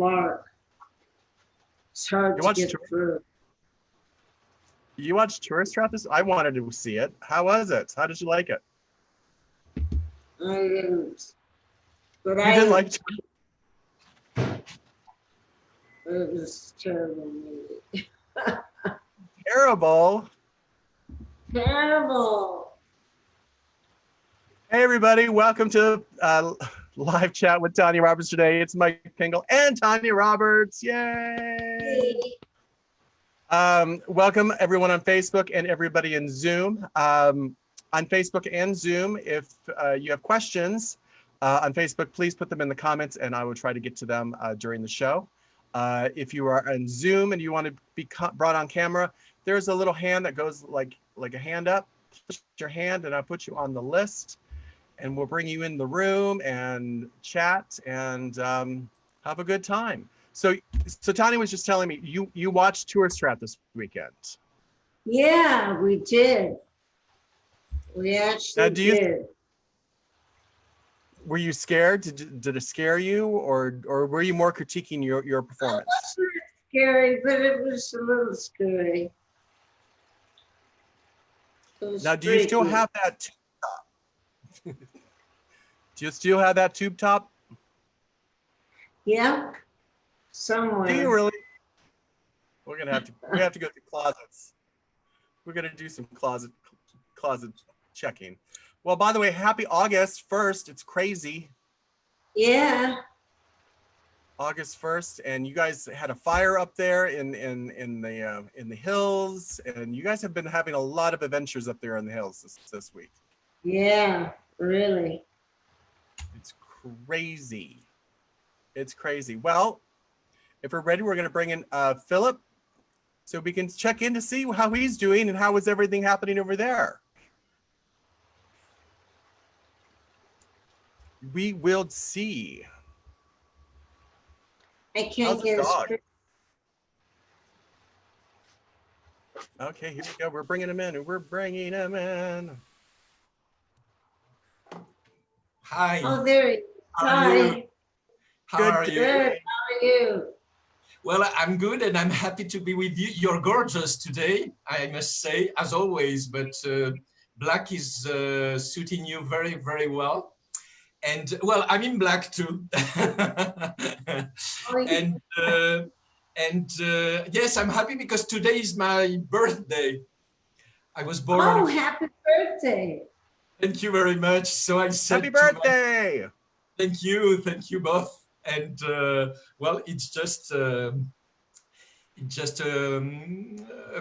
lark. It's hard to get through. You watched Tourist Trap? I wanted to see it. How was it? How did you like it? I didn't. But you didn't like it? It was terrible movie. Terrible. Terrible. Hey everybody, welcome to live chat with Tanya Roberts today. It's Mike Pingel and Tanya Roberts. Yay! Hey. Welcome everyone on Facebook and everybody in Zoom. On Facebook and Zoom, if you have questions on Facebook, please put them in the comments and I will try to get to them during the show. If you are on Zoom and you want to be brought on camera, there's a little hand that goes like a hand up. Push your hand and I'll put you on the list and we'll bring you in the room and chat and have a good time. So Tanya was just telling me you watched Tourist Trap this weekend. Yeah, we did. We actually did. Were you scared? Did it scare you, or were you more critiquing your performance? It wasn't scary, but it was a little scary. Now, do you still have that tube top? Do you still have that tube top? Yeah, somewhere. Do you really? We have to go through closets. We're gonna do some closet checking. Well, by the way, happy August 1st. It's crazy. Yeah. August 1st, and you guys had a fire up there in the hills, and you guys have been having a lot of adventures up there in the hills this week. Yeah, really. It's crazy. It's crazy. Well, if we're ready, we're going to bring in Philip, so we can check in to see how he's doing and how is everything happening over there. We will see. I can't get dog? Okay, here we go. We're bringing him in. We're bringing him in. Hi. Oh, there he is. Hi. How are you? Good. How are you? Well, I'm good and I'm happy to be with you. You're gorgeous today, I must say, as always, but black is suiting you very, very well. And well, I'm in black too. And yes, I'm happy because today is my birthday. I was born. Oh, happy birthday. Thank you very much. So I said happy birthday. Thank you both. And well, it's just a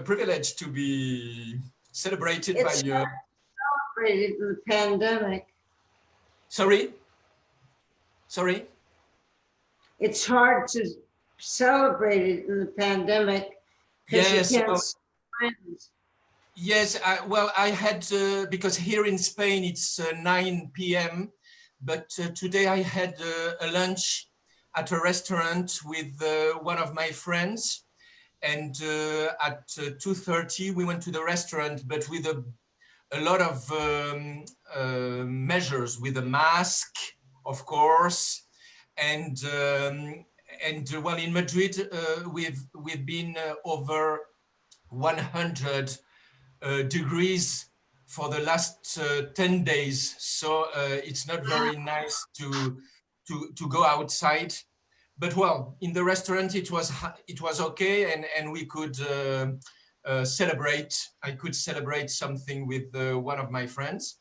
privilege to be celebrated by you. Celebrated in the pandemic. Sorry? It's hard to celebrate it in the pandemic because you can't see friends. Yes, well, I had, because here in Spain it's 9 p.m., but today I had a lunch at a restaurant with one of my friends, and at 2:30 we went to the restaurant, but with a lot of measures, with a mask, of course, and well, in Madrid we've been over 100 degrees for the last 10 days, so it's not very nice to go outside. But well, in the restaurant it was okay, and we could celebrate. I could celebrate something with one of my friends,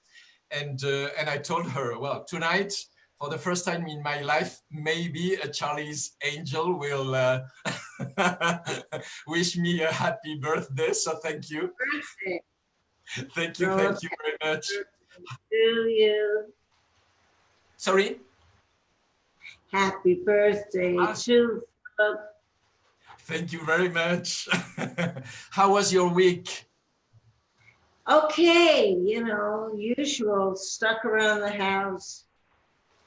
and I told her, well, tonight, for the first time in my life, maybe a Charlie's Angel will wish me a happy birthday. So thank you. Birthday. Thank you very much. To you. Sorry? Happy birthday to Philip. Thank you very much. How was your week? Okay, you know, usual, stuck around the house,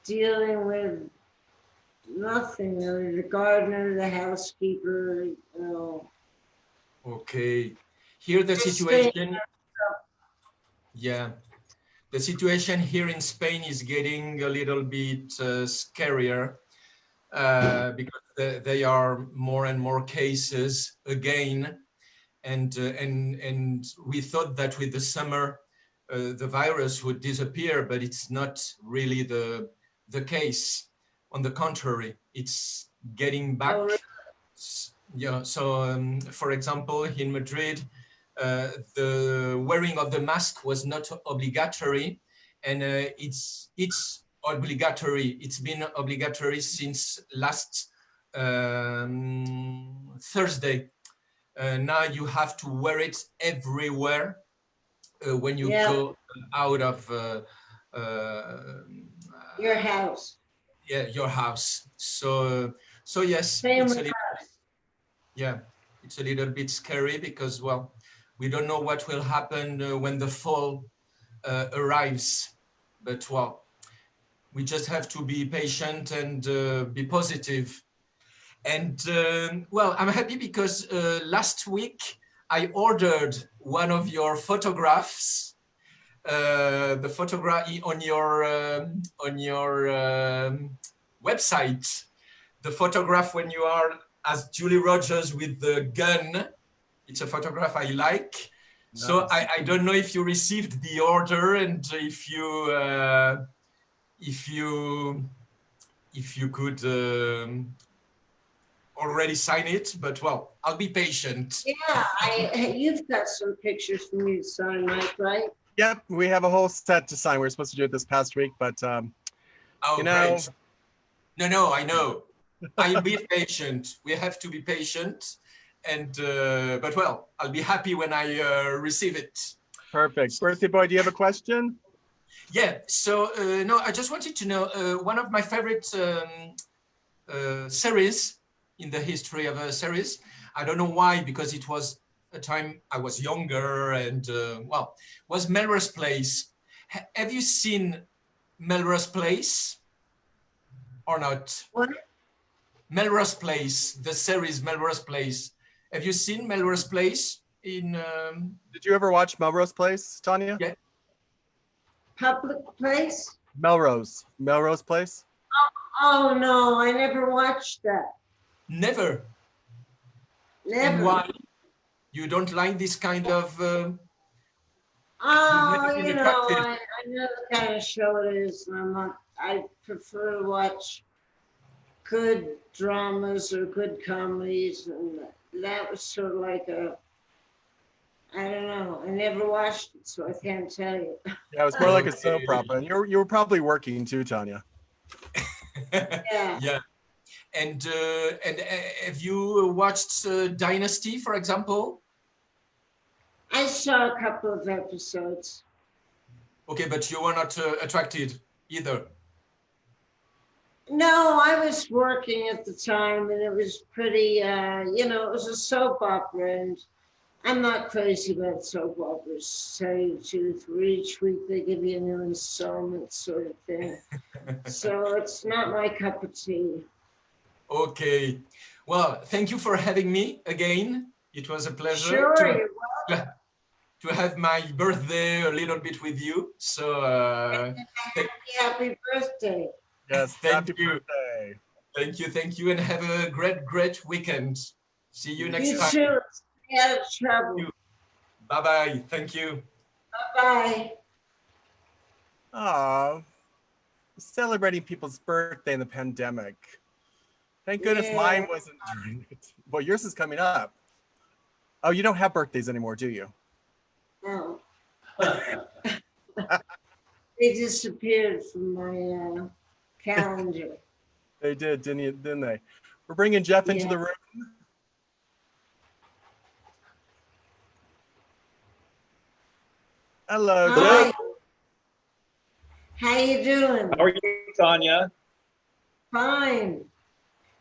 dealing with nothing, the gardener, the housekeeper, you know. Okay. Here the situation, yeah, the situation here in Spain is getting a little bit scarier because there are more and more cases again, and we thought that with the summer the virus would disappear, but it's not really the case. On the contrary, it's getting back. Oh, really? Yeah. So, for example, in Madrid, the wearing of the mask was not obligatory, and it's obligatory. It's been obligatory since last Thursday. Now you have to wear it everywhere when you Yeah. go out of Your house. yeah, your house. So yes, Same it's with a little, us. yeah, it's a little bit scary because, well, we don't know what will happen when the fall arrives. But, well, we just have to be patient and be positive. And well, I'm happy because last week I ordered one of your photographs, the photograph on your website, the photograph when you are as Julie Rogers with the gun. It's a photograph I like. So Nice. I don't know if you received the order and if you could already sign it, but, well, I'll be patient. Yeah, you've got some pictures from you to sign, Mike, right? Yep, we have a whole set to sign. We were supposed to do it this past week, but Oh, you know, great. No, I know. I'll be patient. We have to be patient. And, but, well, I'll be happy when I receive it. perfect. Birthday boy, do you have a question? Yeah, so, no, I just wanted to know, one of my favorite series in the history of a series, I don't know why, because it was a time I was younger and, well, was Melrose Place. Have you seen Melrose Place or not? What? Melrose Place, the series Melrose Place. Have you seen Melrose Place in? Did you ever watch Melrose Place, Tanya? Yeah. Public place? Melrose Place. Oh, no, I never watched that. Never. Never. And why? You don't like this kind of? Oh, never been you know, attracted. I know the kind of show it is, and I prefer to watch good dramas or good comedies, and that was sort of like I don't know, I never watched it, so I can't tell you. Yeah, it was more like a Okay. soap opera, and you were probably working too, Tanya. Yeah. Yeah. And have you watched Dynasty, for example? I saw a couple of episodes. Okay, but you were not attracted either. No, I was working at the time, and it was pretty, it was a soap opera, and I'm not crazy about soap operas, to tell you the truth. For each week they give you a new installment sort of thing. So it's not my cup of tea. Okay. Well, thank you for having me again. It was a pleasure Sure, you're welcome. to have my birthday a little bit with you. So Happy birthday. Yes, Thank happy you. birthday. Thank you, and have a great weekend. See you next You time. too. Stay out of trouble. Bye-bye. Thank you. Bye-bye. Aw, celebrating people's birthday in the pandemic. Thank goodness Yeah. mine wasn't during it. Well, yours is coming up. Oh, you don't have birthdays anymore, do you? No. They disappeared from my calendar. They did, didn't they? We're bringing Jeff into Yeah. the room. Hello, Hi. Jeff. How you doing? How are you, Tanya? Fine.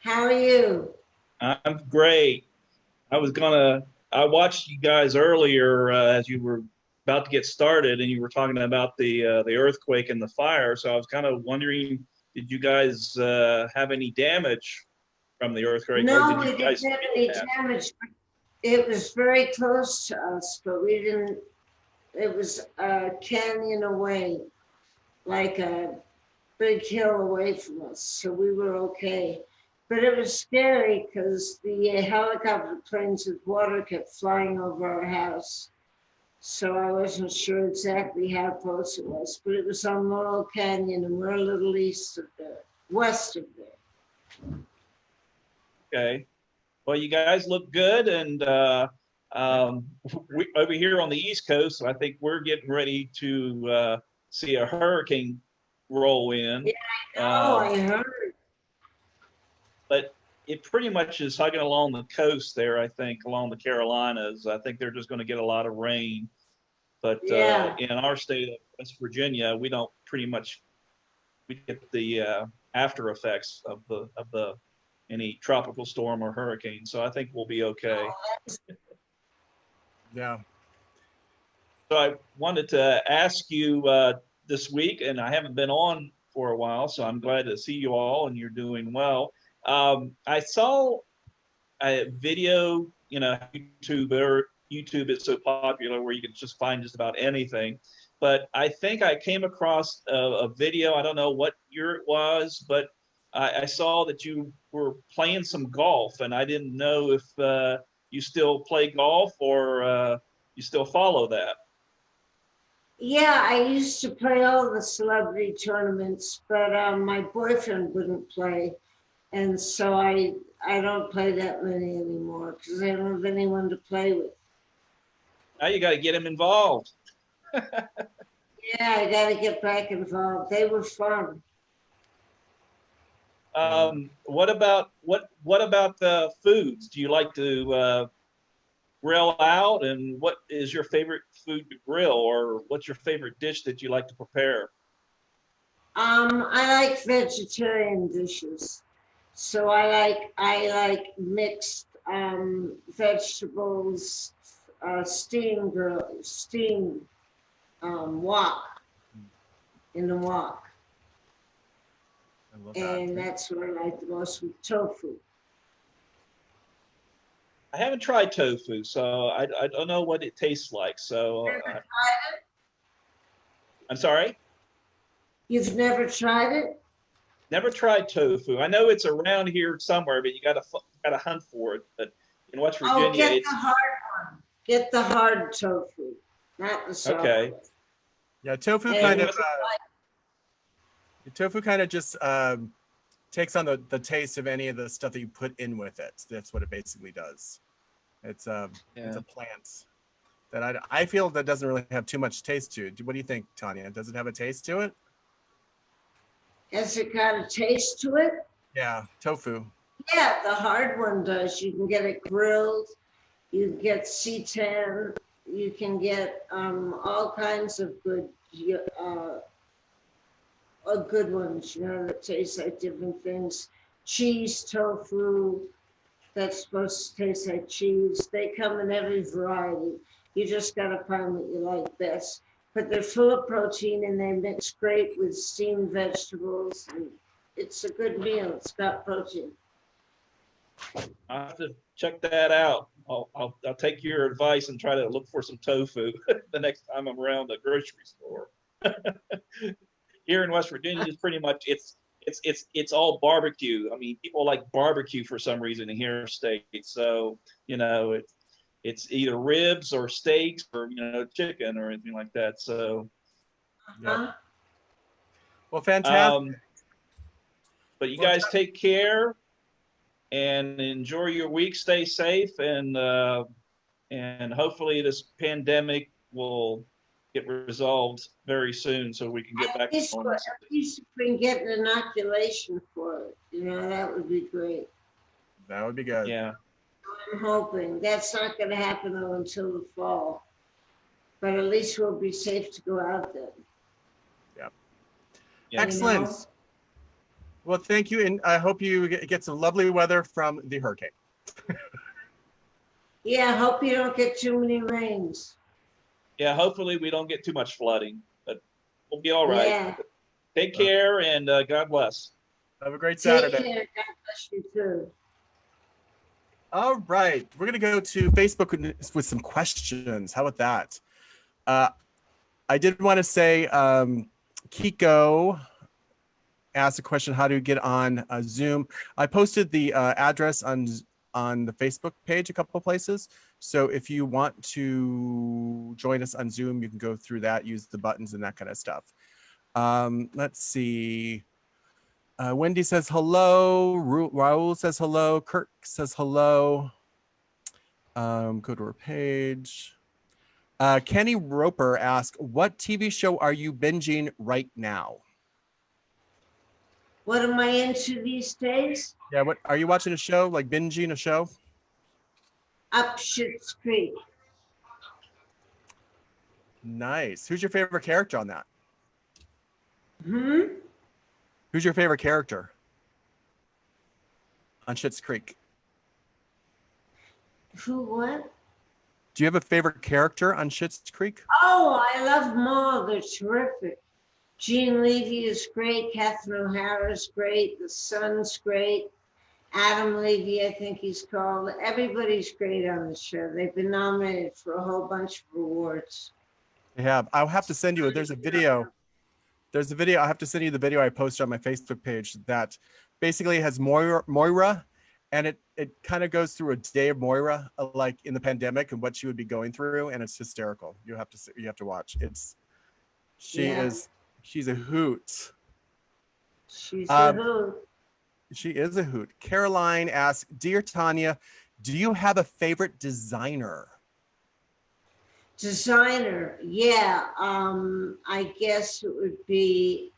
How are you? I'm great. I watched you guys earlier as you were about to get started, and you were talking about the earthquake and the fire. So I was kind of wondering, did you guys have any damage from the earthquake? No, or we did you guys didn't have any damage. It was very close to us, but we didn't. It was a canyon away, like a big hill away from us, so we were okay. But it was scary because the helicopter planes with water kept flying over our house. So I wasn't sure exactly how close it was, but it was on Laurel Canyon, and we're a little west of there. Okay. Well, you guys look good, and we, over here on the East Coast, I think we're getting ready to see a hurricane roll in. Yeah, I heard. But it pretty much is hugging along the coast there, I think, along the Carolinas. I think they're just going to get a lot of rain. But Yeah. in our state of West Virginia, we don't pretty much, we get the after effects of the any tropical storm or hurricane. So I think we'll be okay. Yeah. So I wanted to ask you this week, and I haven't been on for a while, so I'm glad to see you all, and you're doing well. I saw a video, you know, YouTube is so popular where you can just find just about anything. But I think I came across a video, I don't know what year it was, but I saw that you were playing some golf, and I didn't know if you still play golf or you still follow that. Yeah, I used to play all the celebrity tournaments, but my boyfriend wouldn't play. And so I don't play that many anymore because I don't have anyone to play with. Now you got to get him involved. Yeah, I got to get back involved. They were fun. What about the foods? Do you like to grill out? And what is your favorite food to grill, or what's your favorite dish that you like to prepare? I like vegetarian dishes. So I like mixed vegetables, steamed wok in the wok. I love And that. that's what I like the most with tofu. I haven't tried tofu, so I don't know what it tastes like. So I'm sorry, You've never tried it? never tried tofu. I know it's around here somewhere, but you gotta hunt for it. But in West Virginia, Oh, get the hard one. Get the hard tofu, not the soft. Okay. one. Yeah, tofu And kind of just takes on the taste of any of the stuff that you put in with it. That's what it basically does. It's a plant that I feel that doesn't really have too much taste to it. What do you think, Tanya? Does it have a taste to it? Has it got a taste to it? Yeah, tofu. Yeah, the hard one does. You can get it grilled. You can get seitan. You can get all kinds of good ones, you know, that taste like different things. Cheese tofu, that's supposed to taste like cheese. They come in every variety. You just got to find what you like best. But they're full of protein, and they mix great with steamed vegetables. And it's a good meal. It's got protein. I'll have to check that out. I'll take your advice and try to look for some tofu the next time I'm around the grocery store. Here in West Virginia, it's pretty much it's all barbecue. I mean, people like barbecue for some reason in here state. So you know, it's either ribs or steaks or chicken or anything like that. So Yeah. Well, fantastic. But you guys take care and enjoy your week. Stay safe, and hopefully this pandemic will get resolved very soon so we can get back to normal. At least if we can get an inoculation for it, that would be great. That would be good. Yeah. I'm hoping. That's not going to happen though until the fall. But at least we'll be safe to go out then. Yeah. Excellent. Well, thank you, and I hope you get some lovely weather from the hurricane. Yeah, I hope you don't get too many rains. Yeah, hopefully we don't get too much flooding, but we'll be all right. Yeah. Take care, and God bless. Have a great Take Saturday. care. God bless you too. All right, we're going to go to Facebook with some questions. How about that? I did want to say, Kiko asked a question, how to get on Zoom. I posted the address on the Facebook page a couple of places. So if you want to join us on Zoom, you can go through that, use the buttons and that kind of stuff. Let's see. Wendy says hello. Raul says hello. Kirk says hello. Go to her page. Kenny Roper asked, what TV show are you binging right now? What am I into these days? Yeah, what are you watching a show, like binging a show? Up Schitt's Creek. Nice. Who's your favorite character on that? Hmm? Who's your favorite character on Schitt's Creek? Who, what? Do you have a favorite character on Schitt's Creek? Oh, I love them all. They're terrific. Gene Levy is great. Catherine O'Hara is great. The son's great. Adam Levy, I think he's called. Everybody's great on the show. They've been nominated for a whole bunch of awards. They have. I'll have to send you. There's a video. There's a video. I'll have to send you the video I posted on my Facebook page that basically has Moira, and it kind of goes through a day of Moira, like in the pandemic and what she would be going through, and it's hysterical. You have to watch. She's a hoot. She's a hoot. She is a hoot. Caroline asks, dear Tanya, do you have a favorite designer? Designer, yeah. I guess it would be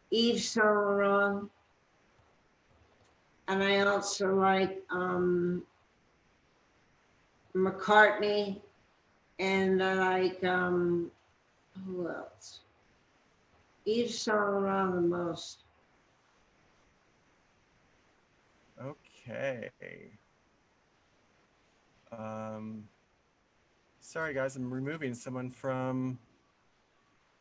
Yves Saint Laurent. And I also like McCartney. And I like, who else? Yves Saint Laurent the most. Okay. Sorry guys, I'm removing someone from.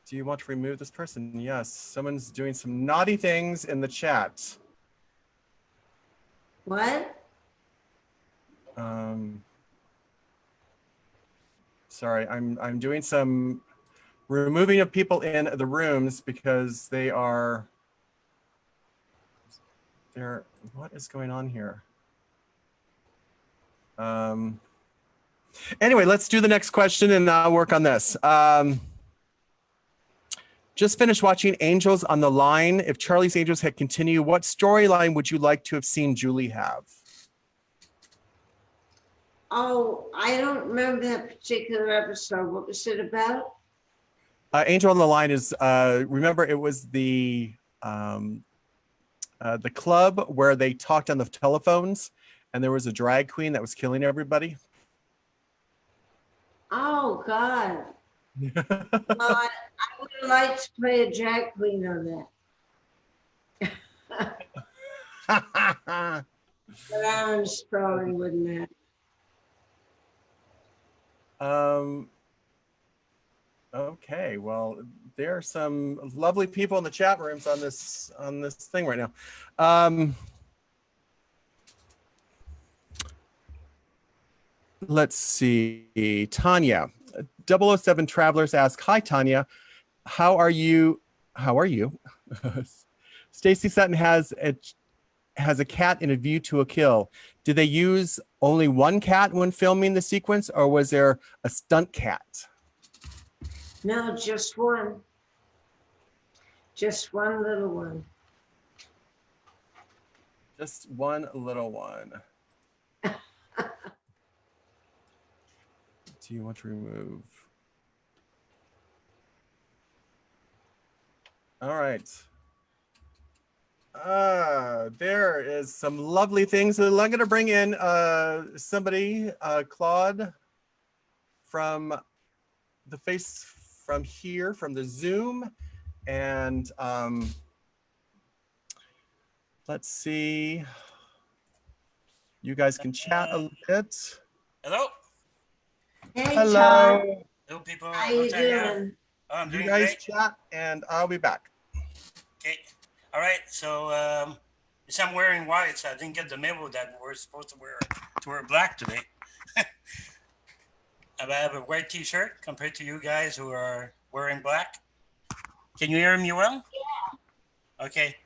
Do you want to remove this person? Yes, someone's doing some naughty things in the chat. What? Sorry, I'm doing some removing of people in the rooms because they're. What is going on here? Anyway, let's do the next question and I'll work on this. Just finished watching Angels on the Line. If Charlie's Angels had continued, what storyline would you like to have seen Julie have? Oh, I don't remember that particular episode. What was it about? Angel on the Line is, remember it was the club where they talked on the telephones and there was a drag queen that was killing everybody. Oh, God. Well, I would have liked to play a drag queen on that. But Aaron Spelling wouldn't have. Okay, well, there are some lovely people in the chat rooms on this thing right now. Let's see. Tanya, 007 Travelers ask, hi, Tanya. How are you? Stacey Sutton has a cat in A View to a Kill. Did they use only one cat when filming the sequence, or was there a stunt cat? No, just one. Just one little one. Just one little one. Do you want to remove? All right. There is some lovely things. I'm going to bring in somebody, Claude, from the from here, from the Zoom. And let's see. You guys can chat a little bit. Hello. Hey, Hello. Todd. Hello, people. How you doing? Oh, I'm doing You guys great. chat, and I'll be back. Okay. All right. So, I'm wearing white, so I didn't get the memo that we're supposed to wear black today. I have a white T-shirt compared to you guys who are wearing black. Can you hear me well? Yeah. Okay.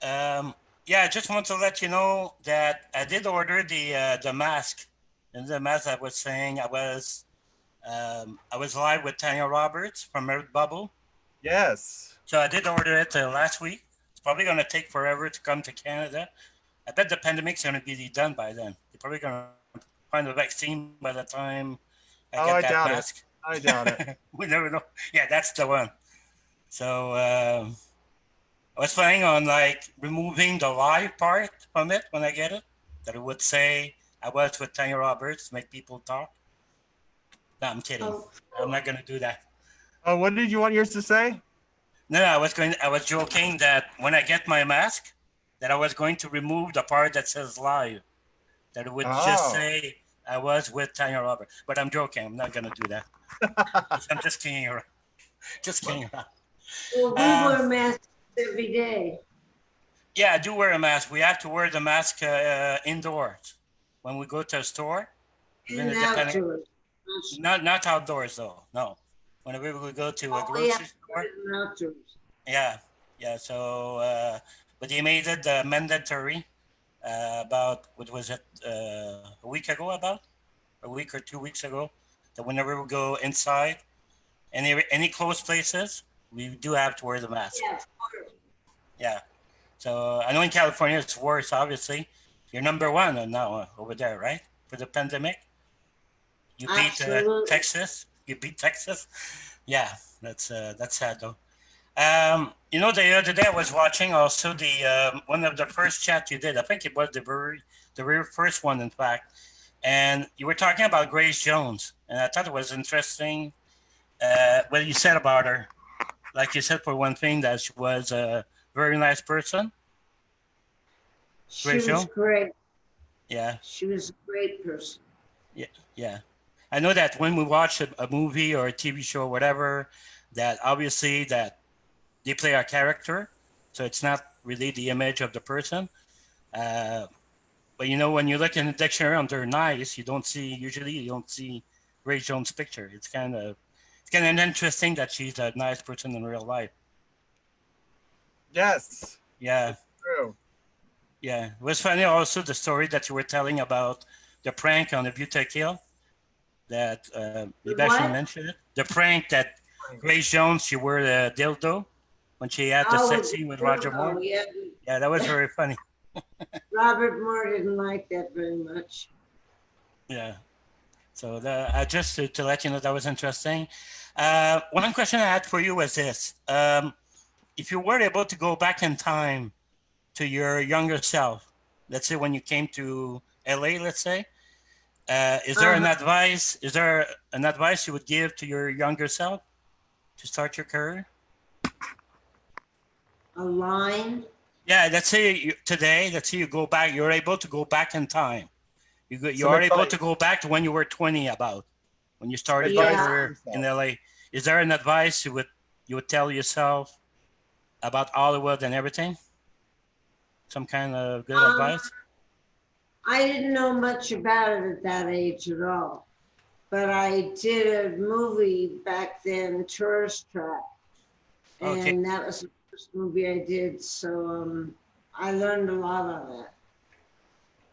Yeah, I just want to let you know that I did order the mask, and the mask I was saying I was live with Tanya Roberts from Earth Bubble. Yes. So I did order it last week. It's probably going to take forever to come to Canada. I bet the pandemic's going to be done by then. They're probably going to find a vaccine by the time I Oh, get I that doubt it. mask. I doubt it. We never know. Yeah, that's the one. So I was planning on like removing the live part from it when I get it. That it would say I was with Tanya Roberts to make people talk. No, I'm kidding. Oh, I'm not going to do that. Oh, what did you want yours to say? No, I was joking that when I get my mask, that I was going to remove the part that says live. That it would just Oh. say I was with Tanya Roberts. But I'm joking. I'm not gonna do that. I'm just kidding around. Just kidding around. well, we wear masks every day. Yeah, I do wear a mask. We have to wear the mask indoors when we go to a store. And outdoors. Not outdoors though. No, whenever we go to a We have grocery to wear store. it outdoors. Yeah. So, but they made it mandatory about what was it a week ago? About a week or 2 weeks ago. That whenever we go inside, any closed places, we do have to wear the mask. Yeah, of course. Yeah. So I know in California it's worse. Obviously, you're number one now over there, right? For the pandemic, you beat Absolutely. Texas. You beat Texas. Yeah, that's sad though. The other day I was watching also the one of the first chats you did. I think it was the very first one, in fact. And you were talking about Grace Jones, and I thought it was interesting what you said about her. Like you said, for one thing, that she was a very nice person. She Grace was Jones? great. Yeah, She was a great person. yeah. I know that when we watch a movie or a TV show or whatever, that obviously that they play a character, so it's not really the image of the person. Uh, but when you look in the dictionary under nice, you don't see Grace Jones' picture. It's kind of interesting that she's a nice person in real life. Yes. Yeah. True. Yeah, it was funny also the story that you were telling about the prank on the Butte Hill. That maybe I should mention it. The prank that Grace Jones, she wore the dildo when she had the sex scene with Roger Moore. Yeah. Yeah, that was very funny. Robert Moore didn't like that very much. Yeah. So just to let you know, that was interesting. One question I had for you was this: if you were able to go back in time to your younger self, let's say when you came to LA, let's say, is there an advice? Is there an advice you would give to your younger self to start your career? A line? Yeah, let's say today. Let's say you go back. You're able to go back in time. You are able to go back to when you were 20, about when you started your career in LA. Is there an advice you would tell yourself about Hollywood and everything? Some kind of good advice? I didn't know much about it at that age at all, but I did a movie back then, Tourist Trap, and that was the first movie I did. So I learned a lot on that.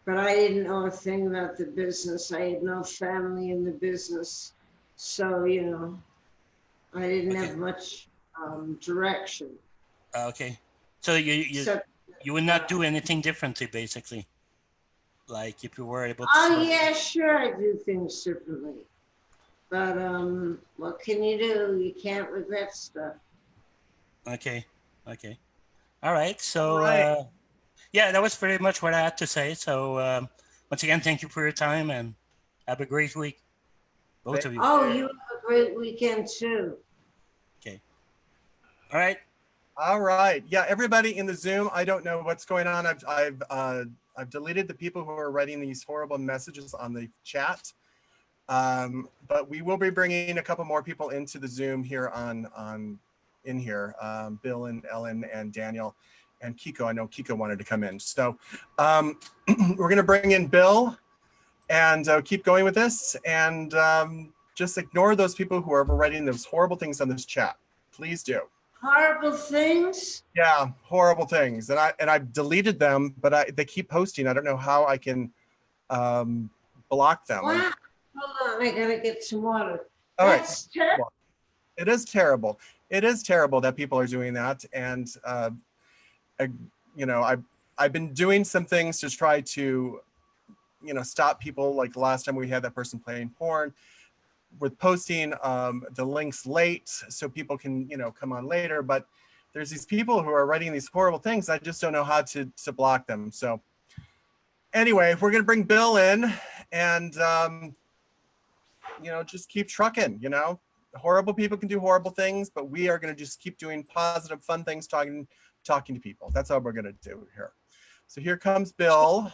But I didn't know a thing about the business. I had no family in the business. So, I didn't have much direction. Okay. So you would not do anything differently, basically? Like if you were able to... Oh, yeah, sure, I do things differently. But what can you do? You can't regret stuff. Okay. All right. So, yeah, that was pretty much what I had to say. So, once again, thank you for your time and have a great week, both of you. Oh, you have a great weekend too. Okay. All right. All right. Yeah, everybody in the Zoom, I don't know what's going on. I've deleted the people who are writing these horrible messages on the chat. But we will be bringing a couple more people into the Zoom here in here. Bill and Ellen and Daniel and Kiko. I know Kiko wanted to come in. So we're going to bring in Bill and keep going with this. And just ignore those people who are writing those horrible things on this chat. Please do. Horrible things? Yeah, horrible things. And I've deleted them, but they keep posting. I don't know how I can block them. Wow. Hold on, I gotta get some water. All right. That's terrible. It is terrible. It is terrible that people are doing that. And, you know, I've been doing some things to try to, you know, stop people. Like the last time we had that person playing porn, with posting the links late so people can, you know, come on later. But there's these people who are writing these horrible things. I just don't know how to block them. So anyway, we're going to bring Bill in and, you know, just keep trucking, you know. Horrible people can do horrible things, but we are going to just keep doing positive, fun things, talking to people. That's how we're going to do here. So here comes Bill.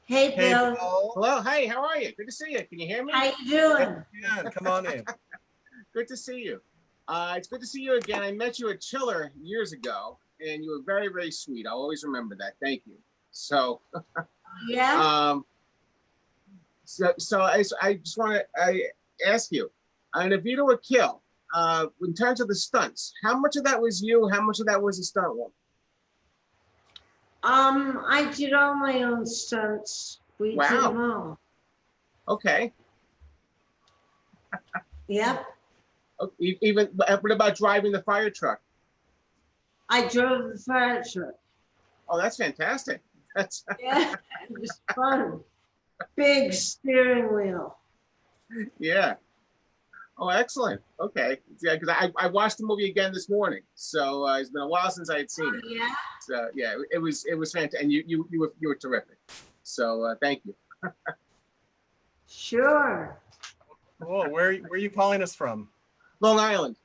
Hey, Bill. Hello. Hey, how are you? Good to see you. Can you hear me? How you doing? Yeah, come on in. Good to see you. It's good to see you again. I met you at Chiller years ago, and you were very, very sweet. I'll always remember that. Thank you. So, Yeah. So I just want to ask you, on A View to a Kill, in terms of the stunts, how much of that was you? How much of that was the stunt woman? I did all my own stunts. We did them all. Okay. Yep. Even what about driving the fire truck? I drove the fire truck. Oh, that's fantastic. That's Yeah, it was fun. Big steering wheel. yeah. Oh, excellent. Okay. Yeah, because I watched the movie again this morning, so it's been a while since I had seen it. Yeah. So yeah, it was fantastic, and you were terrific. So thank you. Sure. Cool. Where are you calling us from? Long Island.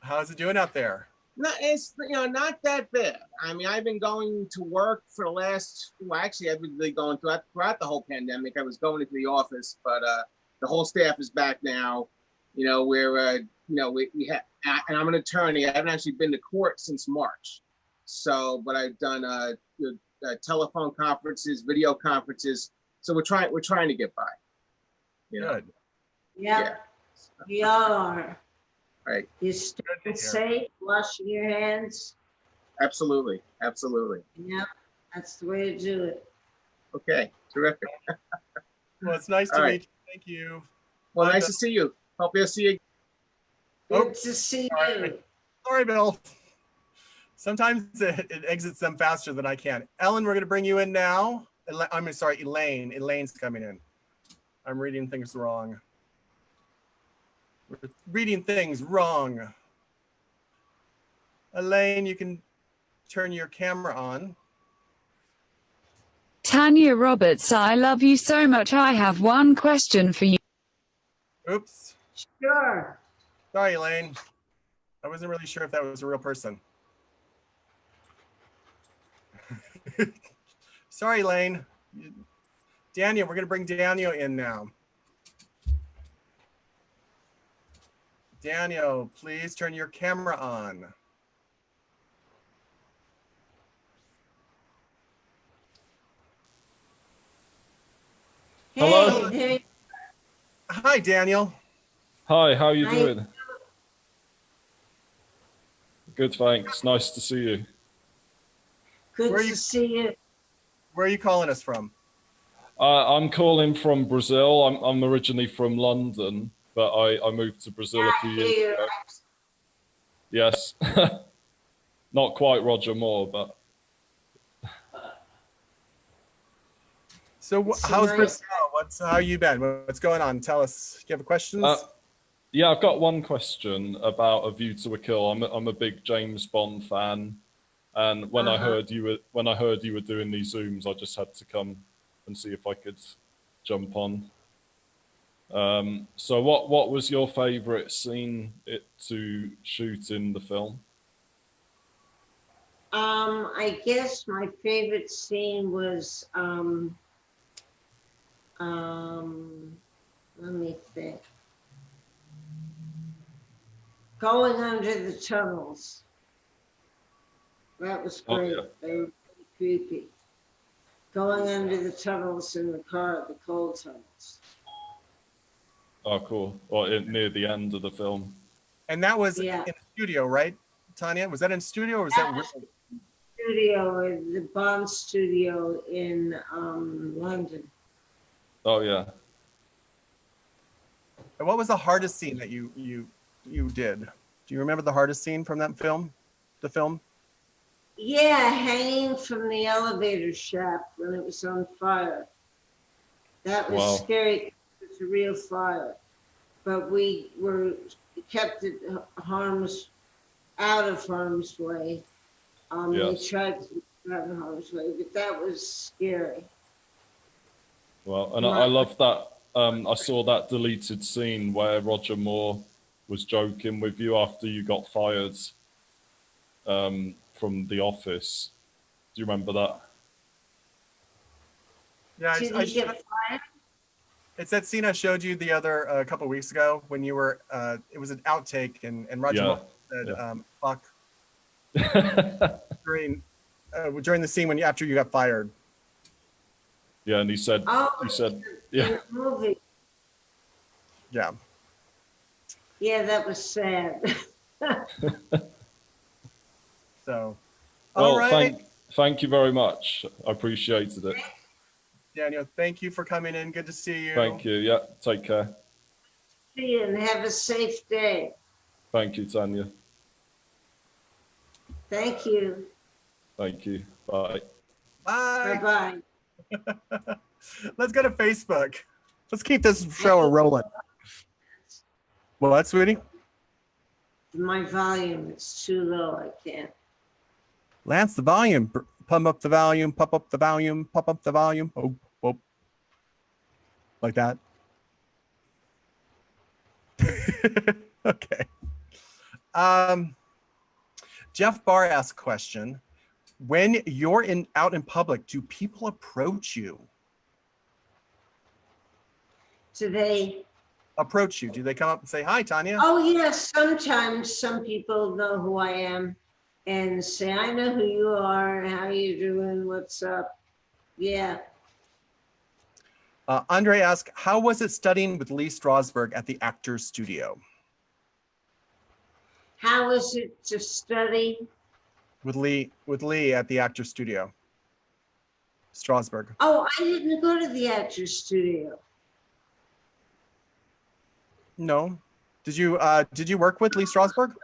How's it doing out there? No, it's not that bad. I mean, I've been going to work for the last. Well, actually, I've been really going throughout the whole pandemic. I was going into the office, but the whole staff is back now. You know, where we have, and I'm an attorney. I haven't actually been to court since March. So, but I've done telephone conferences, video conferences. So we're trying to get by. You know? Good. Yeah. We are. Right. You stay safe, washing your hands. Absolutely. Yeah, that's the way to do it. Okay. Terrific. Well, it's nice to meet you. Thank you. Well, nice to see you. Hope you'll see you. Good to see you. Sorry, Bill. Sometimes it exits them faster than I can. Ellen, we're going to bring you in now. I'm sorry, Elaine. Elaine's coming in. I'm reading things wrong. We're reading things wrong. Elaine, you can turn your camera on. Tanya Roberts, I love you so much. I have one question for you. Oops. Sure. Sorry, Elaine. I wasn't really sure if that was a real person. Sorry, Elaine. Daniel, we're going to bring Daniel in now. Daniel, please turn your camera on. Hello? Hey. Hi, Daniel. Hi, how you Hi. doing? Good, thanks. Nice to see you. Good Where are to you- see you. Where are you calling us from? I'm calling from Brazil. I'm originally from London, but I moved to Brazil a few years ago. Yes. Not quite Roger Moore, but So how's nice. Brazil? How you been? What's going on? Tell us. Do you have questions? yeah, I've got one question about A View to a Kill. I'm a big James Bond fan, and when I heard you were doing these Zooms, I just had to come and see if I could jump on. So what was your favorite scene to shoot in the film? I guess my favorite scene was let me think. Going under the tunnels. That was great. Oh, yeah. They were pretty creepy. Going under the tunnels in the car, the coal tunnels. Oh, cool. Or near the end of the film. And that was Yeah. in the studio, right, Tanya? Was that in studio or was that? Studio, the Bond studio in London. Oh yeah. And what was the hardest scene that you did? Do you remember the hardest scene from that film? The film? Yeah, hanging from the elevator shaft when it was on fire. That was Wow. scary. It was a real fire, but we kept it out of harm's way. We Yes. tried to keep it out of harm's way, but that was scary. Well, and I love that. I saw that deleted scene where Roger Moore was joking with you after you got fired from The Office. Do you remember that? Yeah, Did he get fired? it's that scene I showed you the other a couple of weeks ago when you were. It was an outtake, and Roger Yeah. Moore said, "Fuck." during the scene after you got fired. Yeah, and he said, yeah. In the movie. Yeah. Yeah, that was sad. So, Well, all right. thank you very much. I appreciated it. Daniel, thank you for coming in. Good to see you. Thank you. Yeah, take care. See you and have a safe day. Thank you, Tanya. Thank you. Thank you. Bye. Bye. Bye-bye. Let's go to Facebook. Let's keep this show rolling. What, sweetie? My volume is too low. I can't. Lance, the volume. Pump up the volume. Pump up the volume. Pump up the volume. Oh, whoop. Like that. Okay. Jeff Barr asked a question. When you're out in public, do people approach you? Do they? Approach you? Do they come up and say, "Hi, Tanya"? Oh, yes. Sometimes some people know who I am and say, "I know who you are. How you doing? What's up?" Yeah. Andre asked, how was it studying with Lee Strasberg at the Actors Studio? How was it to study? With Lee at the Actors Studio. Strasberg. Oh, I didn't go to the Actors Studio. No. Did you work with Lee Strasberg?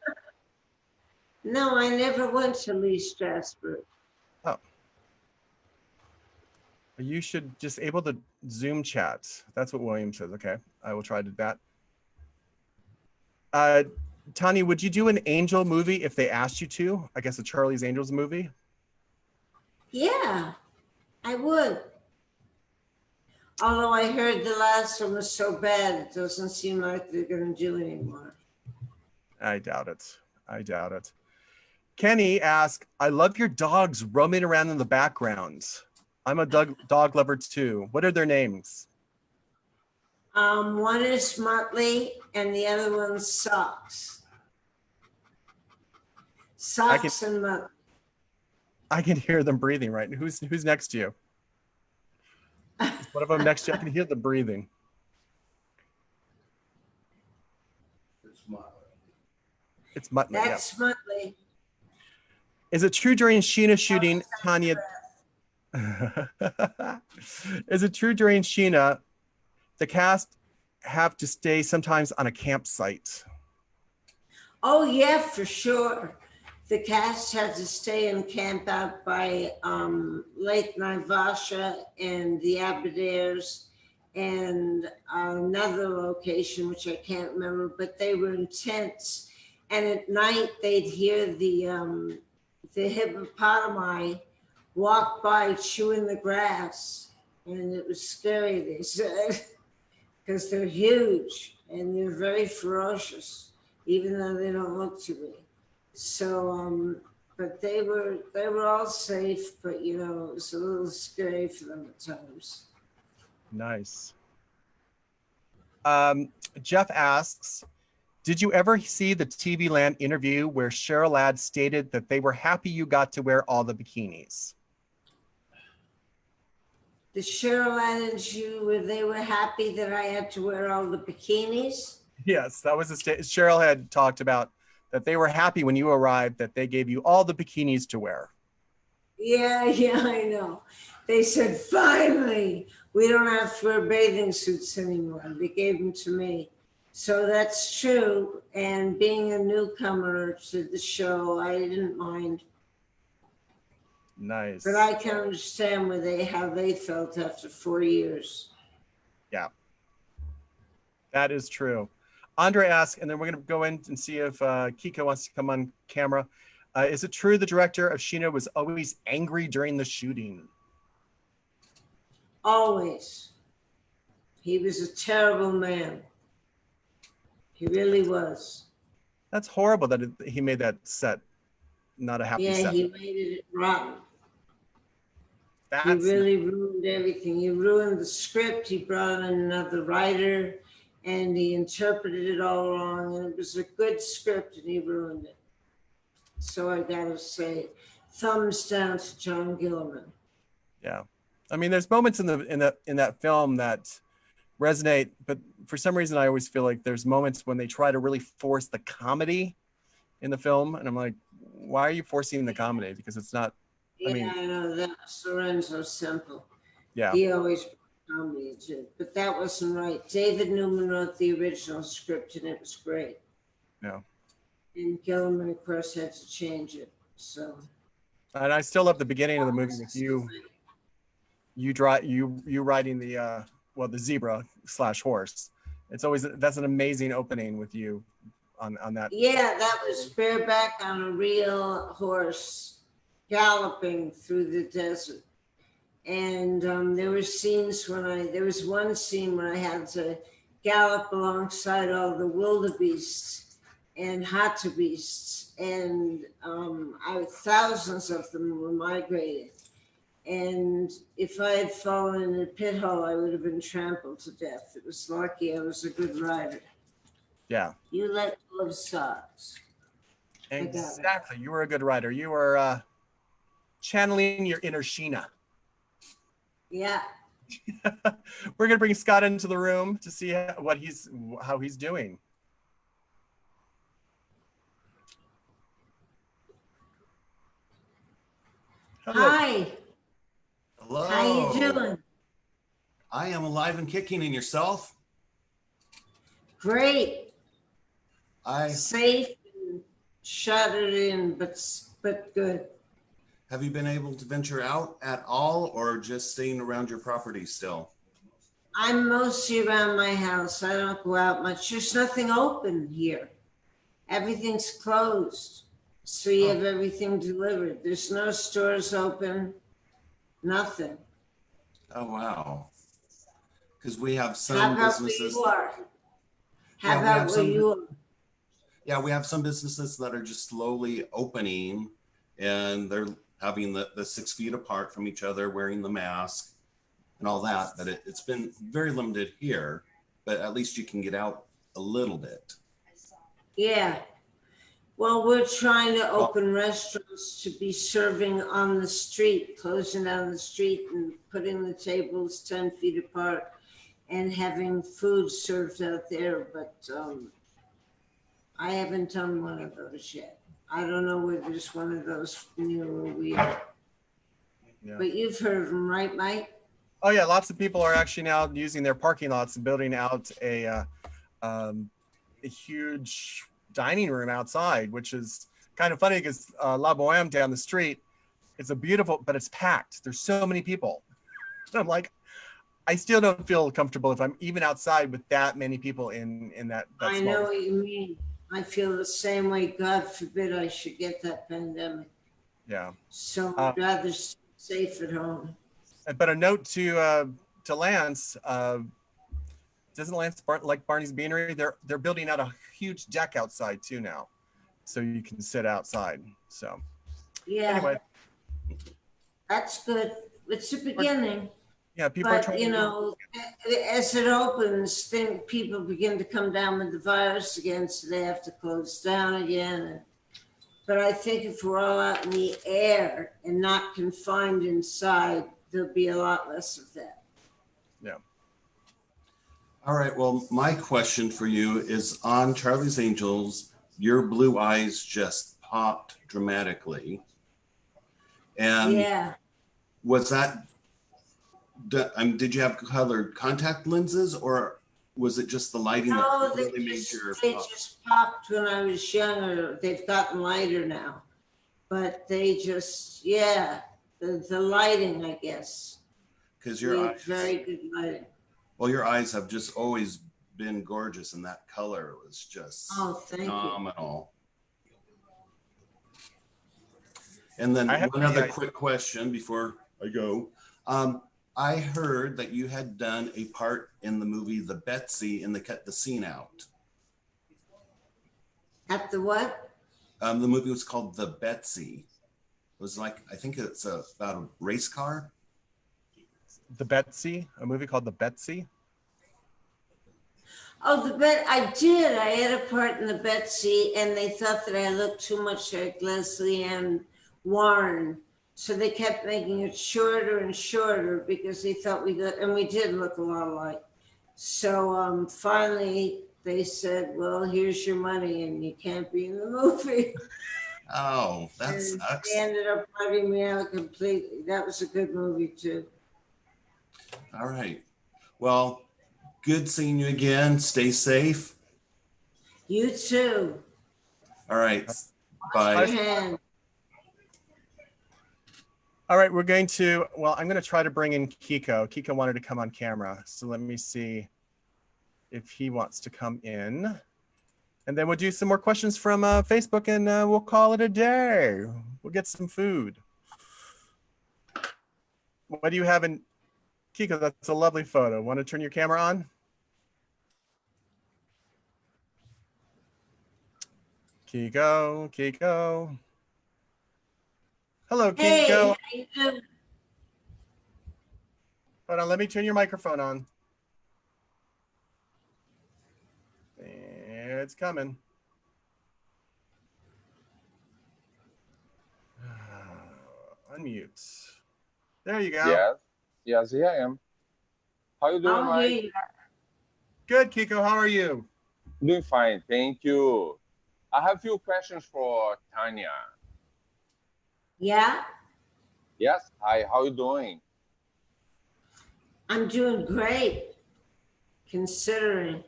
No, I never went to Lee Strasberg. Oh. You should just able to Zoom chat. That's what William says. Okay, I will try to do that. Tanya, would you do an Angel movie if they asked you to? I guess a Charlie's Angels movie? Yeah, I would. Although I heard the last one was so bad, it doesn't seem like they're going to do anymore. I doubt it. I doubt it. Kenny asked, I love your dogs roaming around in the background. I'm a dog lover too. What are their names? One is Muttley and the other one's Socks. Socks and Muttley. I can hear them breathing, right? Who's next to you? One of them next to you. I can hear them breathing. It's Muttley. That's Yeah. Muttley. Is it true during Sheena shooting, Tanya? Is it true during Sheena, the cast have to stay sometimes on a campsite? Oh yeah, for sure. The cast had to stay and camp out by Lake Naivasha and the Aberdares and another location, which I can't remember, but they were in tents. And at night they'd hear the hippopotami walk by chewing the grass. And it was scary, they said, because they're huge and they're very ferocious, even though they don't look to be. So, but they were all safe, but you know, it was a little scary for them at times. Nice. Jeff asks, did you ever see the TV Land interview where Cheryl Ladd stated that they were happy you got to wear all the bikinis? the Cheryl added you where they were happy that I had to wear all the bikinis? Yes, that was Cheryl had talked about that they were happy when you arrived that they gave you all the bikinis to wear. Yeah, I know. They said, finally, we don't have to wear bathing suits anymore. They gave them to me. So that's true. And being a newcomer to the show, I didn't mind. Nice. But I can understand how they felt after 4 years. Yeah, that is true. Andre asked, and then we're going to go in and see if Kiko wants to come on camera. Is it true the director of Sheena was always angry during the shooting? Always. He was a terrible man. He really was. That's horrible that he made that set not a happy set. Yeah, he made it rotten. He That's really ruined everything. He ruined the script. He brought in another writer and he interpreted it all wrong. And it was a good script and he ruined it. So I gotta say, thumbs down to John Gilman. Yeah. I mean, there's moments in that film that resonate, but for some reason I always feel like there's moments when they try to really force the comedy in the film. And I'm like, why are you forcing the comedy? Because it's not, Yeah, I know that. Lorenzo Semple. yeah. He always brought comedy into it, but that wasn't right. David Newman wrote the original script and it was great. No. And Gilman, of course, had to change it. So. And I still love the beginning of the movie with you riding the the zebra / horse. It's always, that's an amazing opening with you on that. Yeah, that was bareback on a real horse galloping through the desert. And there were scenes there was one scene when I had to gallop alongside all the wildebeests and hartebeests, and thousands of them were migrating. And if I had fallen in a pit hole, I would have been trampled to death. It was lucky I was a good rider. Yeah. You let go of socks. Exactly. You were a good writer. You were channeling your inner Sheena. Yeah. We're gonna bring Scott into the room to see how he's doing. Hello. Hi. Hello. How you doing? I am alive and kicking. And yourself? Great. Safe and shuttered in, but good. Have you been able to venture out at all, or just staying around your property still? I'm mostly around my house. I don't go out much. There's nothing open here. Everything's closed. So you have everything delivered. There's no stores open. Nothing. Oh, wow. Because we have some How about businesses. where you are? How about where you are? Yeah, we have some businesses that are just slowly opening, and they're having the 6 feet apart from each other, wearing the mask and all that. But it's been very limited here, but at least you can get out a little bit. Yeah. Well, we're trying to open restaurants to be serving on the street, closing down the street and putting the tables 10 feet apart and having food served out there. But I haven't done one of those yet. I don't know whether there's one of those near where we are. Yeah. But you've heard of them, right, Mike? Oh yeah, lots of people are actually now using their parking lots and building out a huge dining room outside, which is kind of funny because La Boheme down the street, it's a beautiful, but it's packed. There's so many people. I'm like, I still don't feel comfortable if I'm even outside with that many people in that I know what you mean. I feel the same way. God forbid I should get that pandemic. Yeah. So I'd rather stay safe at home. But a note to Lance, doesn't Lance like Barney's Beanery? They're building out a huge deck outside too now, so you can sit outside. So yeah, anyway, that's good. It's the beginning. Yeah, people are trying. You know, as it opens, then people begin to come down with the virus again, so they have to close down again. But I think if we're all out in the air and not confined inside, there'll be a lot less of that. Yeah. All right. Well, my question for you is on Charlie's Angels, your blue eyes just popped dramatically. And Yeah. was that, did you have colored contact lenses, or was it just the lighting No, that they really made just, your they pop? just popped when I was younger. They've gotten lighter now. But they just, yeah, the lighting, I guess. Because We your had eyes, very good lighting. well, your eyes have just always been gorgeous, and that color was just Oh, thank you. phenomenal. And then I have one other the- quick question before I go. I heard that you had done a part in the movie The Betsy, and they cut the scene out. At the what? The movie was called The Betsy. It was like, I think it's about a race car. The Betsy, a movie called The Betsy. Oh, I did. I had a part in the Betsy, and they thought that I looked too much like Leslie Ann Warren. So they kept making it shorter and shorter because they thought we did look a lot alike. So finally they said, well, here's your money and you can't be in the movie. Oh, that And sucks. they ended up letting me out completely. That was a good movie too. All right. Well, good seeing you again. Stay safe. You too. All right. Wash Bye. your hands. All right, we're going to, well, I'm going to try to bring in Kiko. Kiko wanted to come on camera. So let me see if he wants to come in. And then we'll do some more questions from Facebook, and we'll call it a day. We'll get some food. What do you have in, Kiko? That's a lovely photo. Want to turn your camera on? Kiko, Kiko. Hello, Hey, Kiko. how you doing? Hold on, let me turn your microphone on. It's coming. Unmute. There you go. Yes, yes, here I am. How you doing, I'll Mike? hear you. Good, Kiko. How are you? Doing fine, thank you. I have a few questions for Tanya. Yeah, Yes, hi, how you doing? I'm doing great, considering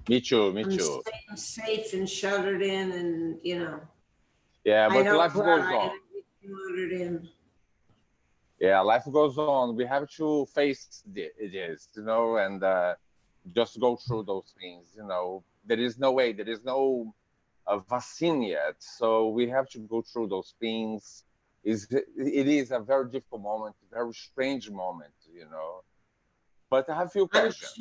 Me too, me I'm too. staying safe and shuttered in, and Yeah, I but don't life go goes out. I on. gotta be shuttered in. Yeah, life goes on. We have to face this, and just go through those things, There is no way, there is no vaccine yet. So we have to go through those things. It is a very difficult moment, very strange moment, But I have a few questions.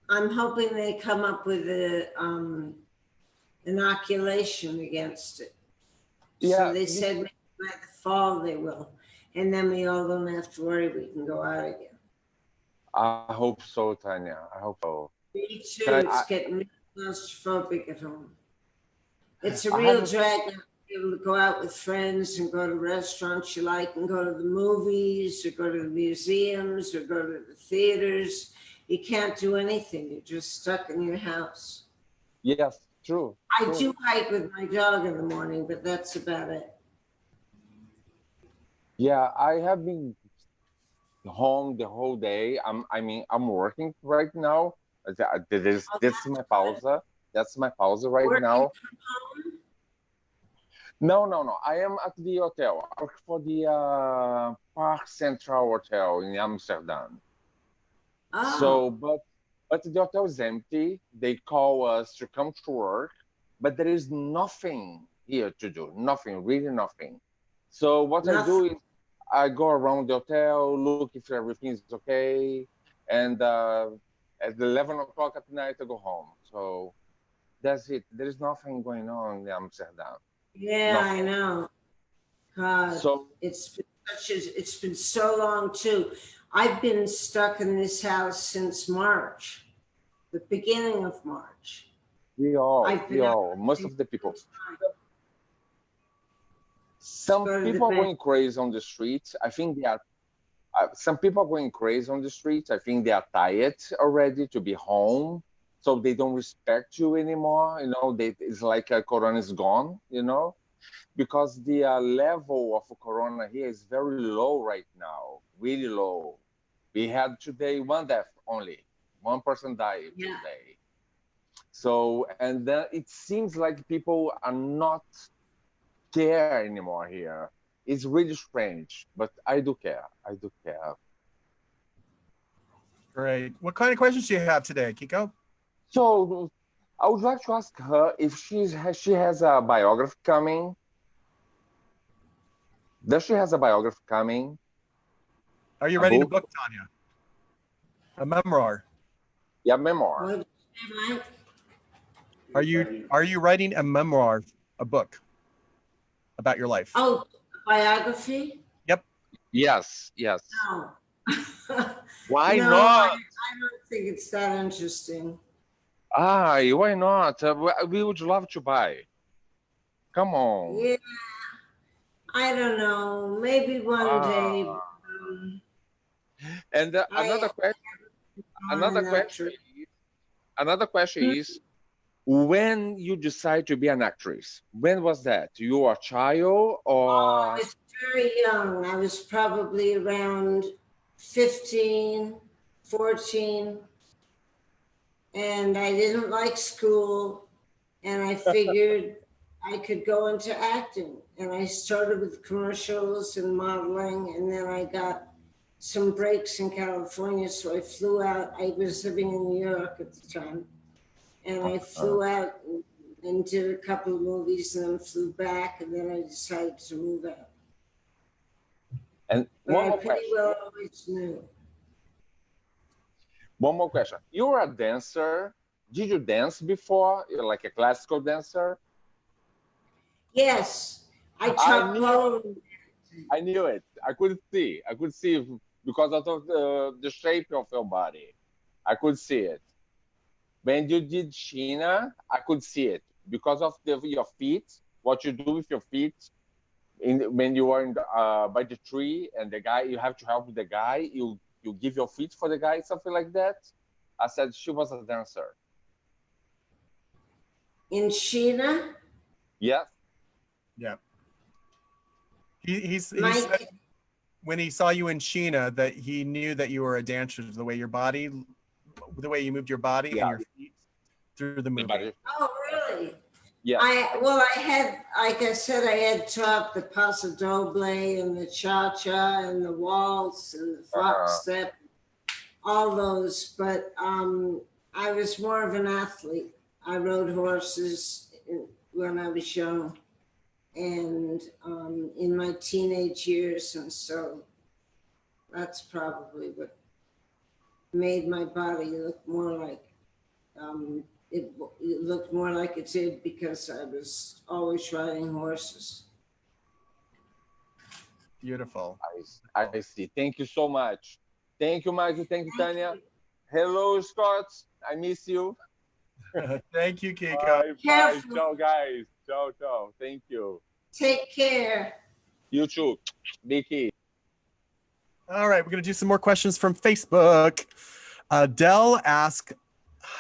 I'm hoping they come up with a inoculation against it. Yeah, So they said maybe by the fall they will, and then we all don't have to worry. We can go out again. I hope so, Tanya. I hope so. Me too. Can It's getting really claustrophobic at home. It's a I real have drag not to be able to go out with friends and go to restaurants you like and go to the movies or go to the museums or go to the theaters. You can't do anything. You're just stuck in your house. Yes, true. I do hike with my dog in the morning, but that's about it. Yeah, I have been home the whole day. I'm working right now. This is my pausa. That's my pausa right Working now. from home? No. I am at the hotel. I work for the Park Central Hotel in Amsterdam. Oh, So, but the hotel is empty. They call us to come to work, but there is nothing here to do. Nothing, really nothing. So what I do is I go around the hotel, look if everything is okay, and at 11 o'clock at night I go home. So that's it. There is nothing going on in Amsterdam. yeah, Nothing. I know. God, So it's been so long too. I've been stuck in this house since March, the beginning of March. we all, most of the people. Some Go to the people are bank. going crazy on the streets. I think they are. Some people are going crazy on the streets. I think they are tired already to be home, so they don't respect you anymore. You know, it's like Corona is gone. You know, because the level of Corona here is very low right now, really low. We had today one death only. One person died Yeah. today. So, and then it seems like people are not care anymore here. It's really strange, but I do care. I do care. Great. What kind of questions do you have today, Kiko? So, I would like to ask her if she has a biography coming. Does she has a biography coming? Are you A writing a book? book, Tanya? A memoir? Yeah, memoir. What did you say, Mike? Are you writing a memoir, a book about your life? Oh, biography? Yep. Yes, yes. No. Why No, not? I don't think it's that interesting. Why not? We would love to buy. Come on. Yeah, I don't know. Maybe one day. And another question. Another an question. actress. Another question is, when you decide to be an actress, when was that? You were a child I or? was very young. I was probably around 15, 14. And I didn't like school. And I figured I could go into acting. And I started with commercials and modeling. And then I got some breaks in California. So I flew out. I was living in New York at the time. And I flew out and did a couple of movies and then flew back. And then I decided to move out. And But one I more pretty question. well always knew. One more question. You were a dancer. Did you dance before? You're like a classical dancer? Yes, I I taught knew pole. I knew it. I could see. I could see because of the shape of your body. I could see it. When you did Sheena, I could see it because of your feet. What you do with your feet when you are by the tree and the guy, you have to help the guy. You give your feet for the guy, something like that. I said she was a dancer. In Sheena? Yes. Yeah. He said Mike, when he saw you in Sheena that he knew that you were a dancer, the way the way you moved your body and your feet through the movie. oh, really? Yeah. I had, like I said, I had taught the Paso Doble and the Cha-Cha and the Waltz and the Fox Step, all those, but I was more of an athlete. I rode horses when I was young and in my teenage years, and so that's probably what made my body look more like it looked more like it did because I was always riding horses. Beautiful. I see. Thank you so much. Thank you, Michael. Thank you, Tanya. Hello, Scott. I miss you. Thank you, Kiko. Bye. Careful. Ciao, guys. Ciao, ciao. Thank you. Take care. You too. Vicky. All right, we're going to do some more questions from Facebook. Dell asked,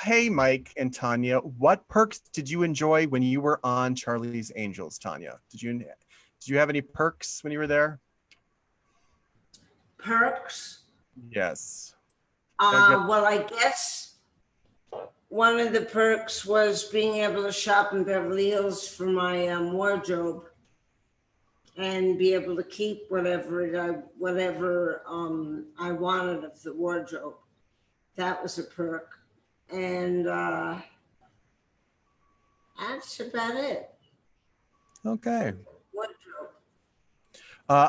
hey, Mike and Tanya, what perks did you enjoy when you were on Charlie's Angels, Tanya? Did you have any perks when you were there? Perks? Yes. Well, I guess one of the perks was being able to shop in Beverly Hills for my wardrobe and be able to keep whatever I wanted of the wardrobe. That was a perk. And that's about it. Okay. Wardrobe.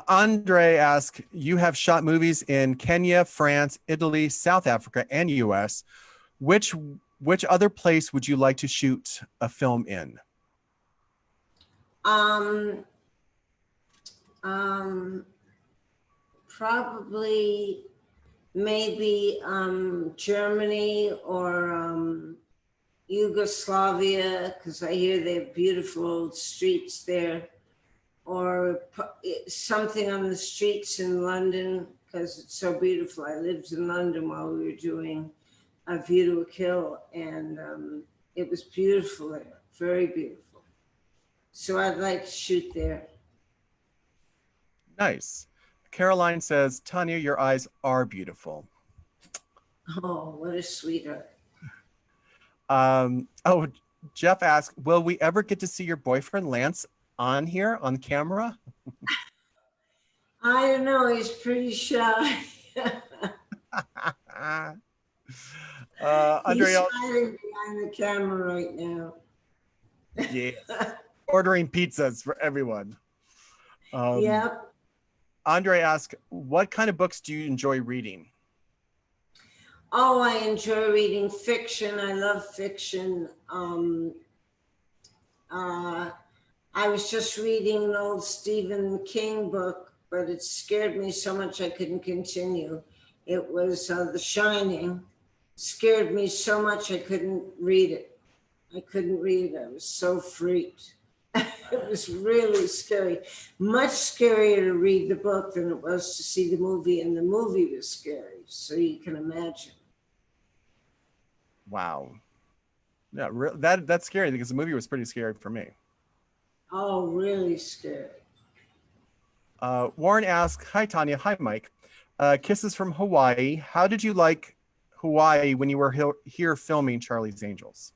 Andre asked, you have shot movies in Kenya, France, Italy, South Africa, and US. Which other place would you like to shoot a film in? Probably maybe Germany or Yugoslavia, because I hear they have beautiful old streets there. something on the streets in London, because it's so beautiful. I lived in London while we were doing A View to a Kill, and it was beautiful there, very beautiful. So I'd like to shoot there. Nice. Caroline says, Tanya, your eyes are beautiful. Oh, what a sweetheart. Oh, Jeff asked, will we ever get to see your boyfriend Lance on here on camera? I don't know, he's pretty shy. Andre, he's hiding behind the camera right now. yeah, ordering pizzas for everyone. Yep. Andre asked, what kind of books do you enjoy reading? Oh, I enjoy reading fiction. I love fiction. I was just reading an old Stephen King book, but it scared me so much I couldn't continue. It was The Shining. Scared me so much I couldn't read it. I couldn't read it. I was so freaked. It was really scary. Much scarier to read the book than it was to see the movie, and the movie was scary, so you can imagine. Wow. Yeah, that's scary because the movie was pretty scary for me. Oh, really scary. Warren asks, hi, Tanya. Hi, Mike. Kisses from Hawaii. How did you like Hawaii when you were here filming Charlie's Angels?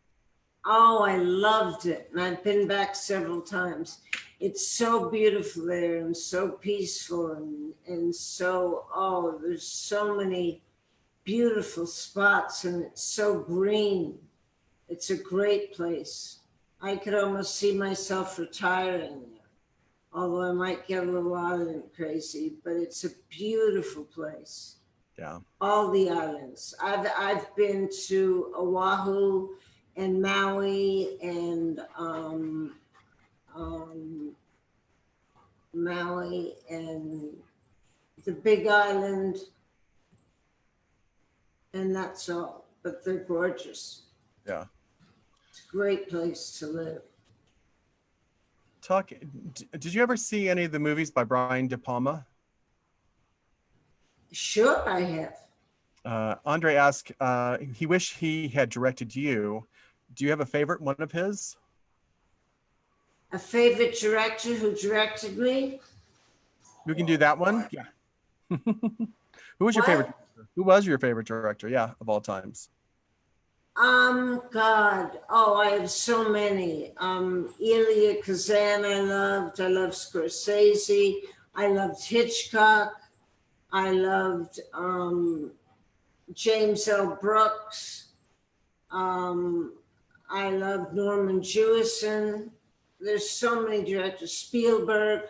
Oh, I loved it. And I've been back several times. It's so beautiful there and so peaceful and so, there's so many beautiful spots and it's so green. It's a great place. I could almost see myself retiring there, although I might get a little island crazy, but it's a beautiful place. Yeah. All the islands. I've been to Oahu and Maui and the Big Island, and that's all. But they're gorgeous. Yeah. It's a great place to live. Did you ever see any of the movies by Brian De Palma? Sure, I have. Andre asked, he wished he had directed you. Do you have a favorite one of his? A favorite director who directed me? We can do that one. Yeah. Who was your favorite director? Who was your favorite director? Yeah, of all times. God. Oh, I have so many. Elia Kazan I loved Scorsese. I loved Hitchcock. I loved James L. Brooks. I loved Norman Jewison. There's so many directors. Spielberg.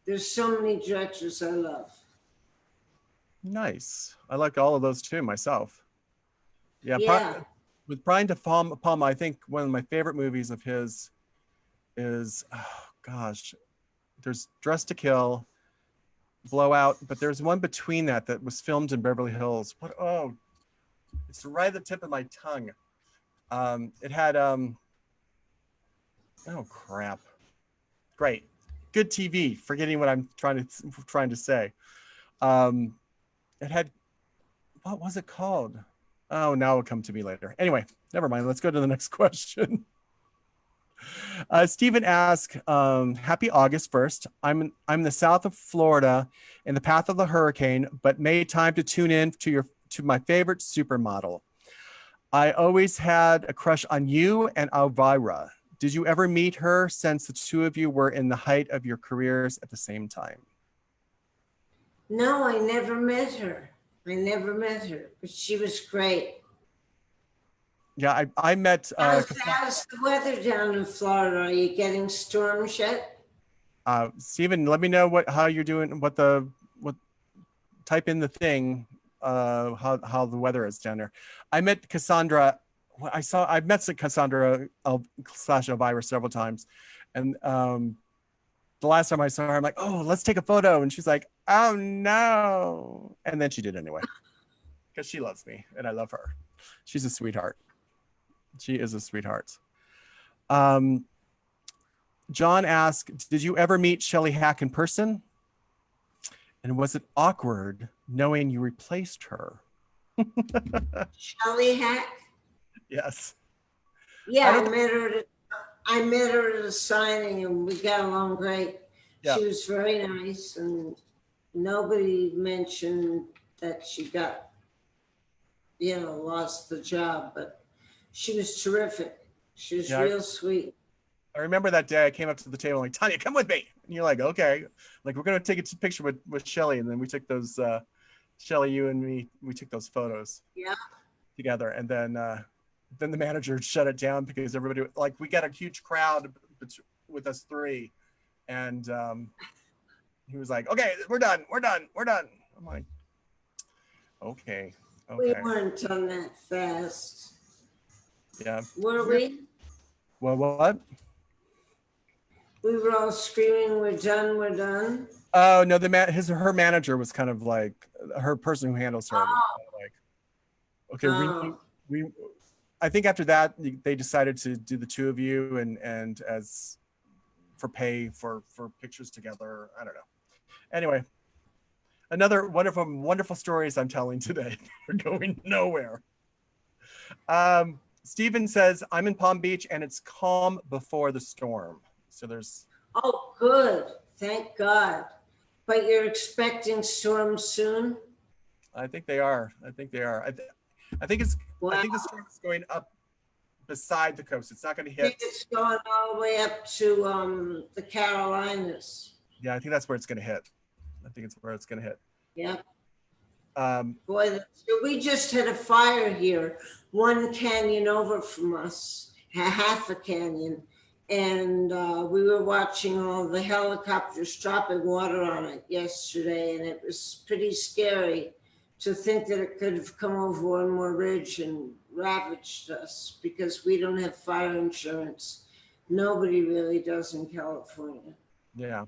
There's so many directors I love. Nice. I like all of those too myself. Yeah. With Brian De Palma, I think one of my favorite movies of his is, there's Dressed to Kill, Blowout, but there's one between that was filmed in Beverly Hills. It's right at the tip of my tongue. It had, crap. Great. Good TV, forgetting what I'm trying to say. It had, what was it called? Oh, now it'll come to me later. Anyway, never mind. Let's go to the next question. Stephen asked, happy August 1st. I'm in the south of Florida in the path of the hurricane, but made time to tune in to my favorite supermodel. I always had a crush on you and Elvira. Did you ever meet her since the two of you were in the height of your careers at the same time? No, I never met her. But she was great. Yeah, I met. How's the weather down in Florida? Are you getting storms yet? Stephen, let me know how you're doing. Type in the thing. How the weather is down there. I met Cassandra. I've met Cassandra / Elvira several times, and the last time I saw her, I'm like, oh, let's take a photo, and she's like, oh no, and then she did anyway, because she loves me and I love her. She's a sweetheart. She is a sweetheart. John asked, did you ever meet Shelley Hack in person? And was it awkward knowing you replaced her? Shelley Hack? Yes. Yeah, I met her at a signing and we got along great. Yeah. She was very nice and nobody mentioned that she got, lost the job, but she was terrific. She was real sweet. I remember that day I came up to the table like, Tanya, come with me. And you're like, okay. Like, we're going to take a picture with Shelley. And then we took those, Shelley, you and me, we took those photos together. And then the manager shut it down because everybody, like, we got a huge crowd with us three. And he was like, okay, we're done. I'm like, okay. We weren't done that fast. Yeah. Were we? Well, what? We were all screaming, we're done. Oh no, her manager was kind of like her person who handles her. Like, okay, we I think after that they decided to do the two of you and as for pay for pictures together. I don't know. Anyway, another wonderful stories I'm telling today. They're going nowhere. Steven says, I'm in Palm Beach and it's calm before the storm. So there's. Oh, good. Thank God. But you're expecting storms soon? I think they are. I think the storm is going up beside the coast. It's not going to hit. I think it's going all the way up to the Carolinas. Yeah, I think that's where it's going to hit. Yeah. Boy, we just had a fire here, one canyon over from us, half a canyon. And we were watching all the helicopters dropping water on it yesterday. And it was pretty scary to think that it could have come over one more ridge and ravaged us because we don't have fire insurance. Nobody really does in California. Yeah.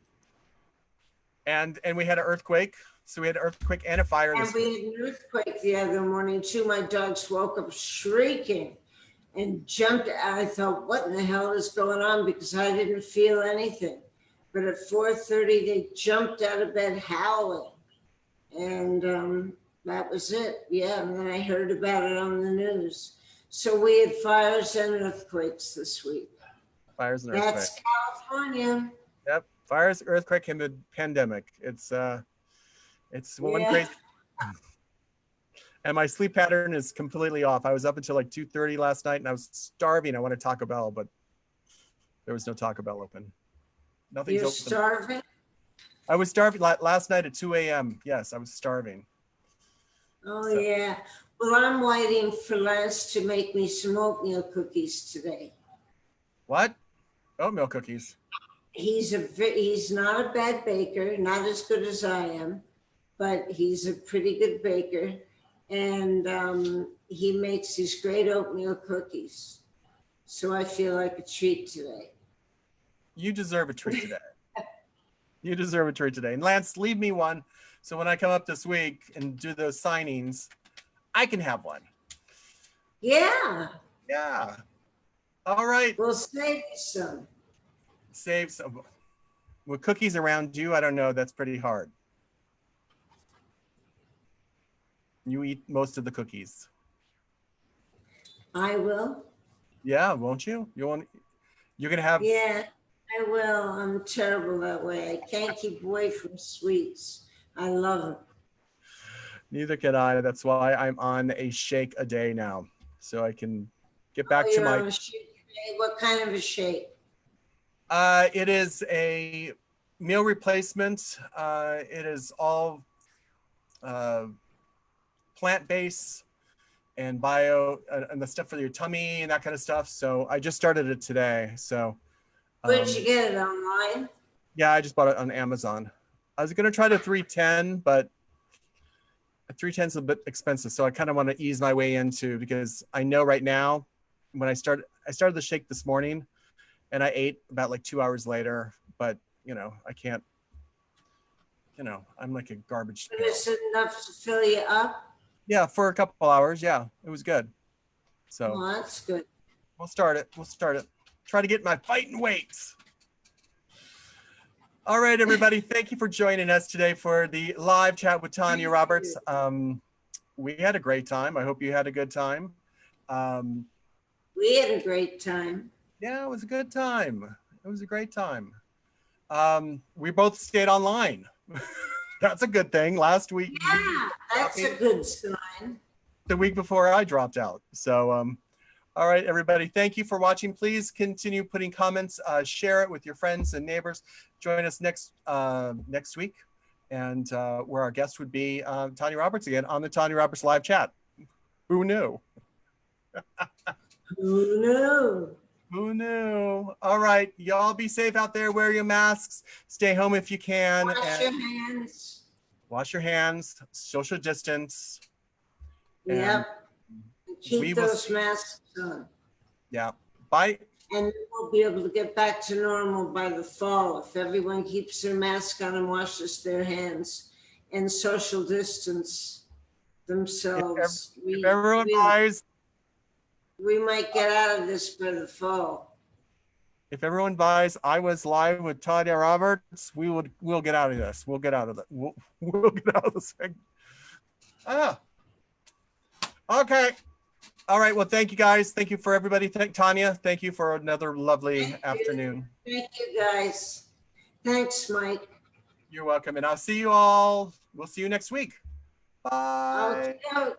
And we had an earthquake. So we had an earthquake and a fire. And we had an earthquake the other morning too. My dogs woke up shrieking and jumped out. I thought, what in the hell is going on? Because I didn't feel anything. But at 4:30, they jumped out of bed howling. And that was it. Yeah, and then I heard about it on the news. So we had fires and earthquakes this week. Fires and earthquakes. That's California. Yep, fires, earthquake, and the pandemic. It's one crazy. And my sleep pattern is completely off. I was up until like 2:30 last night and I was starving. I wanted Taco Bell, but there was no Taco Bell open. Nothing's You're open. starving? I was starving last night at 2 a.m. Yes, I was starving. Oh, yeah. Well, I'm waiting for Les to make me some oatmeal cookies today. What? Oatmeal cookies? He's not a bad baker, not as good as I am, but he's a pretty good baker. And he makes these great oatmeal cookies. So I feel like a treat today. You deserve a treat today. You deserve a treat today. And Lance, leave me one. So when I come up this week and do those signings, I can have one. Yeah. Yeah. All right. We'll save some. Save some. With cookies around you, I don't know. That's pretty hard. You eat most of the cookies. I will. Yeah, won't you? You're gonna have. Yeah, I will. I'm terrible that way. I can't keep away from sweets. I love them. Neither can I. That's why I'm on a shake a day now, so I can get back to my. On a shake a day? What kind of a shake? It is a meal replacement. It is all plant-based and bio and the stuff for your tummy and that kind of stuff. So I just started it today. So Where'd you get it? Online? Yeah, I just bought it on Amazon. I was gonna try the 310, but 310 is a bit expensive. So I kind of want to ease my way into, because I know right now when I started the shake this morning and I ate about like 2 hours later, but I can't, I'm like a garbage But pail. is it enough to fill you up? Yeah, for a couple hours. Yeah, it was good. So Oh, that's good. we'll start it. Try to get my fighting weights. All right, everybody. Thank you for joining us today for the live chat with Tanya Roberts. We had a great time. I hope you had a good time. We had a great time. Yeah, it was a good time. It was a great time. We both stayed online. That's a good thing. Last week. Yeah, that's a good sign. The week before I dropped out. So, all right, everybody. Thank you for watching. Please continue putting comments. Share it with your friends and neighbors. Join us next week, and where our guest would be Tanya Roberts again on the Tanya Roberts live chat. Who knew? Who knew? Who knew? All right, y'all be safe out there. Wear your masks. Stay home if you can. Wash your hands. Wash your hands. Social distance. Yep. Keep those masks on. Yeah. Bye. And we'll be able to get back to normal by the fall if everyone keeps their mask on and washes their hands and social distance themselves. If everyone buys. We might get out of this by the fall. If everyone buys I Was Live with Tanya Roberts, we'll get out of this. We'll get out of it. We'll get out of this thing. Okay. All right. Well, thank you guys. Thank you for everybody. Tanya, thank you for another lovely afternoon. Thank you guys. Thanks, Mike. You're welcome. And I'll see you all. We'll see you next week. Bye. Okay.